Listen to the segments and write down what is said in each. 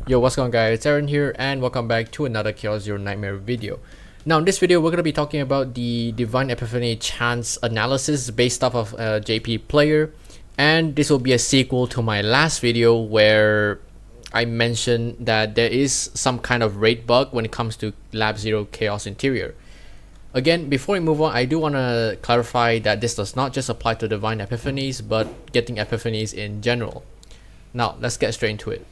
Yo, what's going on guys, it's Aaron here and welcome back to another Chaos Zero Nightmare video. Now in this video we're going to be talking about the Divine Epiphany chance analysis based off of JP player, and this will be a sequel to my last video where I mentioned that there is some kind of raid bug when it comes to Lab Zero Chaos Interior. Again, before we move on, I do want to clarify that this does not just apply to Divine Epiphanies but getting Epiphanies in general. Now let's get straight into it.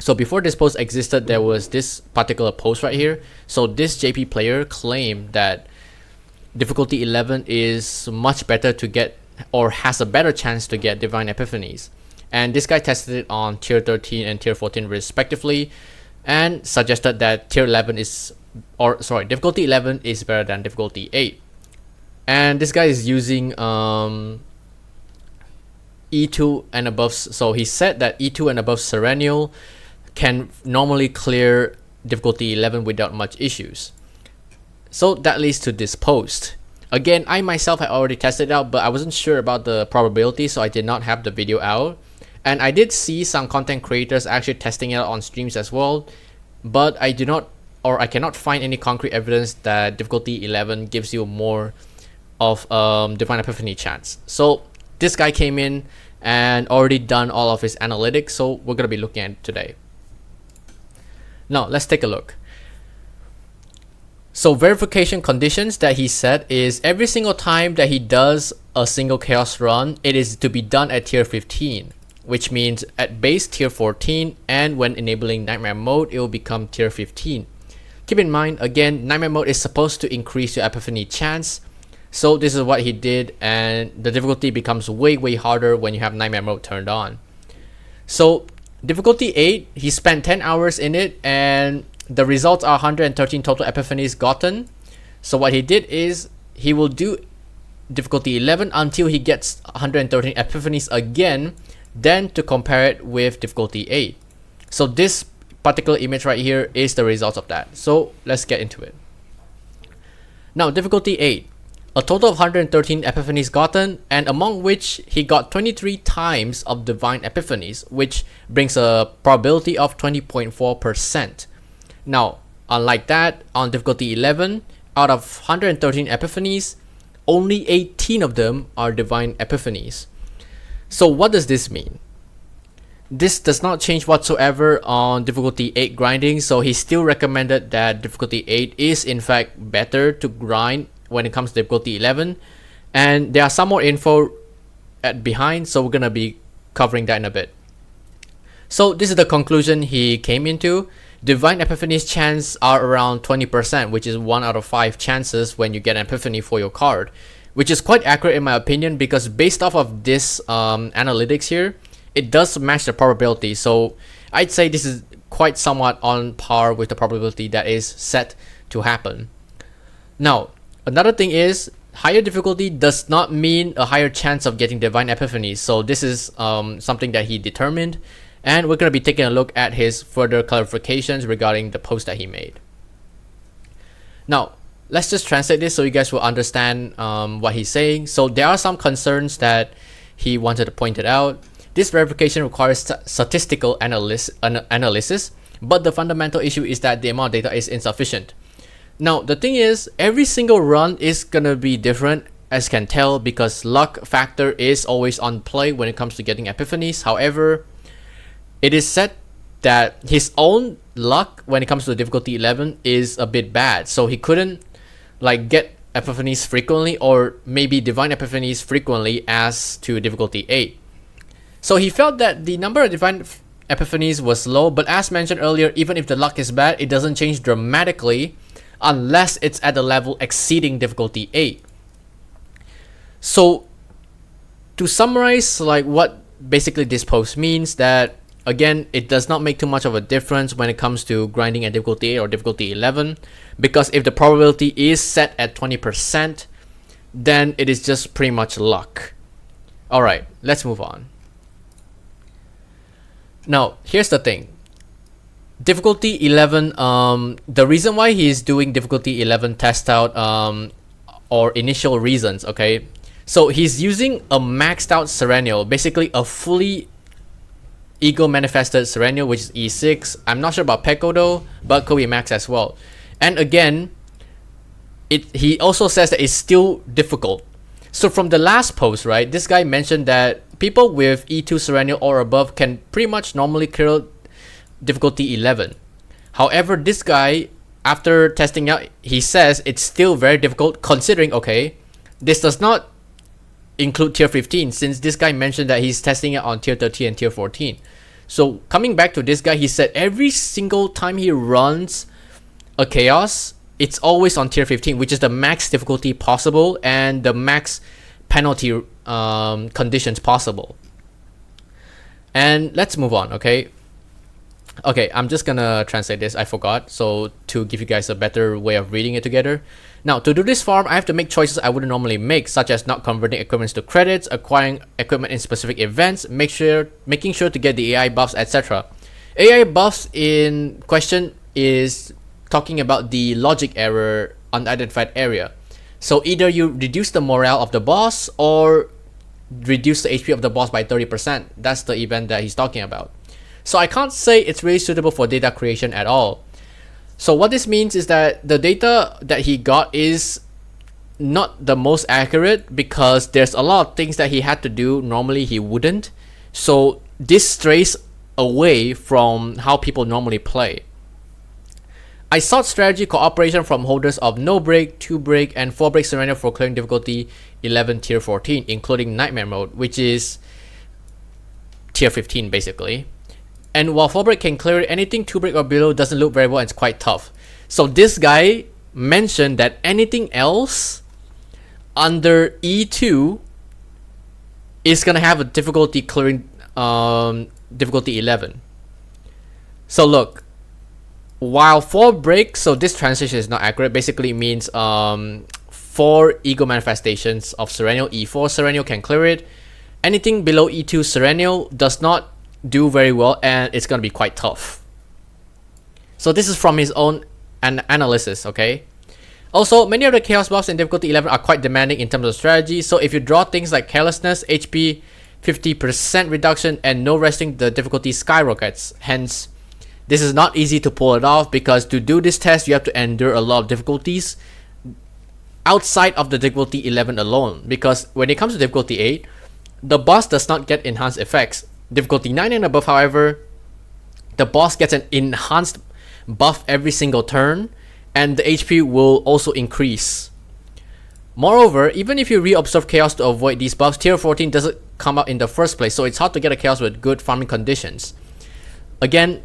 So before this post existed, there was this particular post right here. So this JP player claimed that difficulty 11 is much better to get, or has a better chance to get Divine Epiphanies. And this guy tested it on tier 13 and tier 14 respectively, and suggested that tier 11 is, or sorry, difficulty 11 is better than difficulty 8. And this guy is using E2 and above. So he said that E2 and above Serenial can normally clear difficulty 11 without much issues. So that leads to this post. Again, I myself had already tested it out, but I wasn't sure about the probability, so I did not have the video out. And I did see some content creators actually testing it out on streams as well, but I do not, or I cannot find any concrete evidence that difficulty 11 gives you more of Divine Epiphany chance. So this guy came in and already done all of his analytics, so we're going to be looking at it today. Now let's take a look. So verification conditions that he set is every single time that he does a single chaos run, it is to be done at tier 15, which means at base tier 14, and when enabling nightmare mode it will become tier 15. Keep in mind, again, nightmare mode is supposed to increase your epiphany chance, so this is what he did, and the difficulty becomes way harder when you have nightmare mode turned on. So difficulty 8, he spent 10 hours in it and the results are 113 total epiphanies gotten. So what he did is he will do difficulty 11 until he gets 113 epiphanies again, then to compare it with difficulty 8. So this particular image right here is the results of that. So let's get into it. Now difficulty 8, a total of 113 epiphanies gotten, and among which he got 23 times of divine epiphanies, which brings a probability of 20.4%. Now, unlike that, on difficulty 11, out of 113 epiphanies, only 18 of them are divine epiphanies. So what does this mean? This does not change whatsoever on difficulty 8 grinding, so he still recommended that difficulty 8 is in fact better to grind when it comes to difficulty 11, and there are some more info at behind, so we're gonna be covering that in a bit. So this is the conclusion he came into. Divine Epiphanies chance are around 20%, which is 1 out of 5 chances when you get an epiphany for your card, which is quite accurate in my opinion, because based off of this analytics here, it does match the probability. So I'd say this is quite somewhat on par with the probability that is set to happen. Now another thing is, higher difficulty does not mean a higher chance of getting divine epiphanies. So this is something that he determined, and we're going to be taking a look at his further clarifications regarding the post that he made. Now let's just translate this so you guys will understand what he's saying. So there are some concerns that he wanted to point it out. This verification requires statistical analysis, but the fundamental issue is that the amount of data is insufficient. Now the thing is, every single run is gonna be different, as can tell, because luck factor is always on play when it comes to getting epiphanies. However, it is said that his own luck when it comes to difficulty 11 is a bit bad, so he couldn't like get epiphanies frequently, or maybe divine epiphanies frequently as to difficulty 8. So he felt that the number of divine epiphanies was low, but as mentioned earlier, even if the luck is bad, it doesn't change dramatically unless it's at a level exceeding difficulty 8. So to summarize, like what basically this post means, that again, it does not make too much of a difference when it comes to grinding at difficulty 8 or difficulty 11, because if the probability is set at 20%, then it is just pretty much luck. Alright, let's move on. Now here's the thing. Difficulty 11, the reason why he's doing difficulty 11 test out, or initial reasons, okay? So he's using a maxed out Serenial, basically a fully Ego manifested Sereno, which is E6. I'm not sure about Peko though, but could be Max as well. And again, he also says that it's still difficult. So from the last post, right, this guy mentioned that people with E2 Sereno or above can pretty much normally clear difficulty 11. However, this guy, after testing out, he says it's still very difficult considering, okay, this does not include tier 15 since this guy mentioned that he's testing it on tier 13 and tier 14. So coming back to this guy, he said every single time he runs a chaos, it's always on tier 15, which is the max difficulty possible and the max penalty conditions possible. And let's move on, okay? Okay, I'm just gonna translate this, I forgot, so to give you guys a better way of reading it together. Now, to do this farm, I have to make choices I wouldn't normally make, such as not converting equipments to credits, acquiring equipment in specific events, making sure to get the AI buffs, etc. AI buffs in question is talking about the logic error unidentified area. So either you reduce the morale of the boss or reduce the HP of the boss by 30%. That's the event that he's talking about. So I can't say it's really suitable for data creation at all. So what this means is that the data that he got is not the most accurate because there's a lot of things that he had to do normally he wouldn't. So this strays away from how people normally play. I sought strategy cooperation from holders of no break, 2 break, and 4 break Sereno for clearing difficulty 11 tier 14, including nightmare mode, which is tier 15 basically. And while 4 break can clear it, anything 2 break or below doesn't look very well and it's quite tough. So this guy mentioned that anything else under E2 is gonna have a difficulty clearing difficulty 11. So look, while 4 break, so this translation is not accurate, basically means 4 ego manifestations of Sereno E4 Sereno can clear it. Anything below E2 Sereno does not do very well and it's gonna be quite tough. So this is from his own analysis, okay? Also, many of the chaos buffs in difficulty 11 are quite demanding in terms of strategy, so if you draw things like carelessness, HP 50% reduction, and no resting, the difficulty skyrockets. Hence, this is not easy to pull it off because to do this test you have to endure a lot of difficulties outside of the difficulty 11 alone, because when it comes to difficulty 8, the boss does not get enhanced effects. Difficulty 9 and above, however, the boss gets an enhanced buff every single turn, and the HP will also increase. Moreover, even if you reobserve chaos to avoid these buffs, tier 14 doesn't come out in the first place, so it's hard to get a chaos with good farming conditions. Again,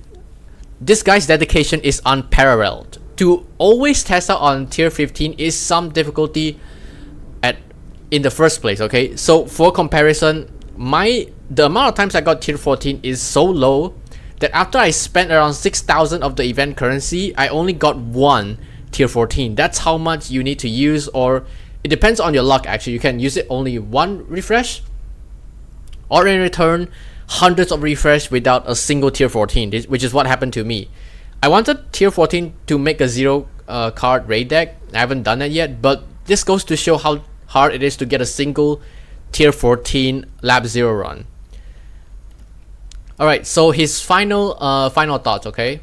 this guy's dedication is unparalleled. To always test out on tier 15 is some difficulty in the first place, okay? So for comparison, the amount of times I got tier 14 is so low that after I spent around 6,000 of the event currency, I only got 1 tier 14. That's how much you need to use, or it depends on your luck actually. You can use it only 1 refresh, or in return, hundreds of refresh without a single tier 14, which is what happened to me. I wanted tier 14 to make a 0 card raid deck. I haven't done it yet, but this goes to show how hard it is to get a single tier 14 lab 0 run. Alright, so his final thoughts, okay?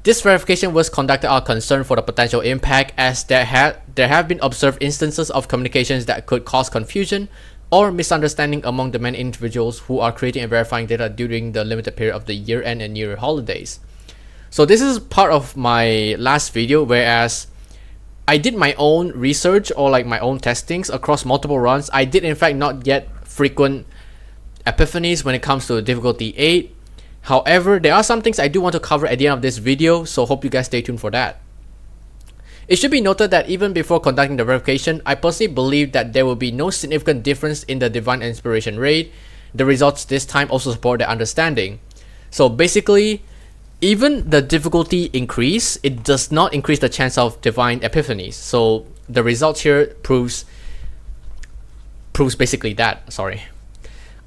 This verification was conducted out of concern for the potential impact, as there have been observed instances of communications that could cause confusion or misunderstanding among the many individuals who are creating and verifying data during the limited period of the year-end and New Year holidays. So this is part of my last video, whereas I did my own research or like my own testings across multiple runs. I did in fact not get frequent epiphanies when it comes to difficulty 8. However, there are some things I do want to cover at the end of this video, so hope you guys stay tuned for that. It should be noted that even before conducting the verification, I personally believe that there will be no significant difference in the Divine Inspiration rate. The results this time also support that understanding. So basically, even the difficulty increase, it does not increase the chance of Divine Epiphanies. So the results here proves basically that, sorry.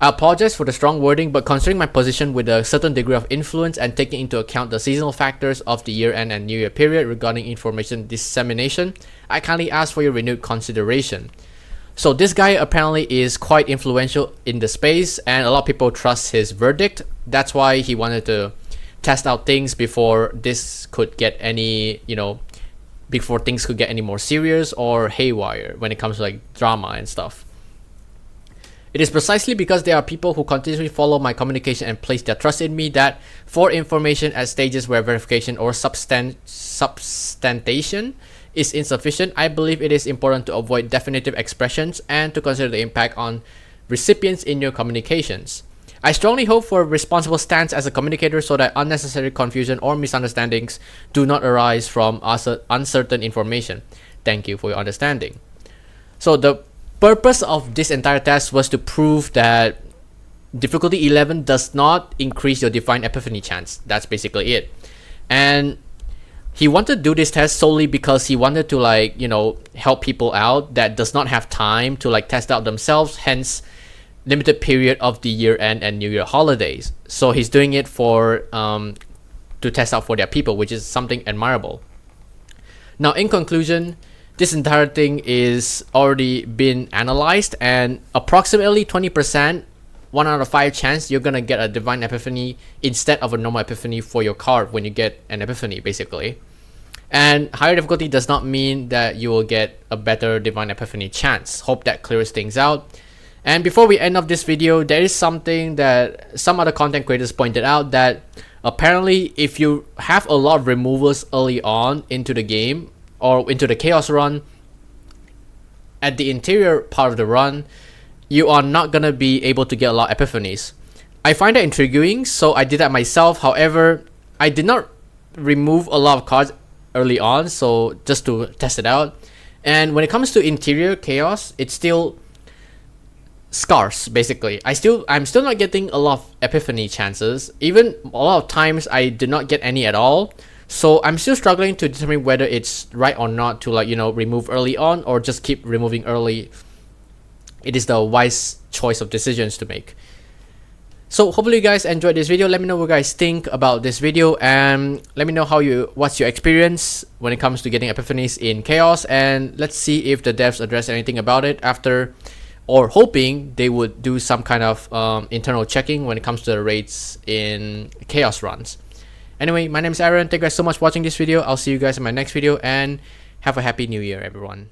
I apologize for the strong wording, but considering my position with a certain degree of influence and taking into account the seasonal factors of the year-end and New Year period regarding information dissemination, I kindly ask for your renewed consideration. So this guy apparently is quite influential in the space and a lot of people trust his verdict. That's why he wanted to test out things before this could get any, before things could get any more serious or haywire when it comes to like drama and stuff. It is precisely because there are people who continuously follow my communication and place their trust in me that for information at stages where verification or substantiation is insufficient, I believe it is important to avoid definitive expressions and to consider the impact on recipients in your communications. I strongly hope for a responsible stance as a communicator so that unnecessary confusion or misunderstandings do not arise from uncertain information. Thank you for your understanding. So the purpose of this entire test was to prove that difficulty 11 does not increase your divine epiphany chance. That's basically it. And he wanted to do this test solely because he wanted to help people out that does not have time to test out themselves, hence limited period of the year end and New Year holidays. So he's doing it for to test out for their people, which is something admirable. Now, in conclusion, this entire thing is already been analyzed, and approximately 20%, 1 out of 5 chance you're gonna get a divine epiphany instead of a normal epiphany for your card when you get an epiphany, basically. And higher difficulty does not mean that you will get a better divine epiphany chance. Hope that clears things out. And before we end off this video, there is something that some other content creators pointed out, that apparently if you have a lot of removals early on into the game or into the chaos run, at the interior part of the run, you are not gonna be able to get a lot of epiphanies. I find that intriguing, so I did that myself. However, I did not remove a lot of cards early on, so just to test it out. And when it comes to interior chaos, it's still scarce, basically. I'm still not getting a lot of epiphany chances. Even a lot of times I did not get any at all. So I'm still struggling to determine whether it's right or not to remove early on or just keep removing early. It is the wise choice of decisions to make. So hopefully you guys enjoyed this video. Let me know what you guys think about this video, and let me know what's your experience when it comes to getting epiphanies in chaos, and let's see if the devs address anything about it after, or hoping they would do some kind of internal checking when it comes to the rates in chaos runs. Anyway, my name is Aaron. Thank you guys so much for watching this video. I'll see you guys in my next video, and have a happy new year, everyone.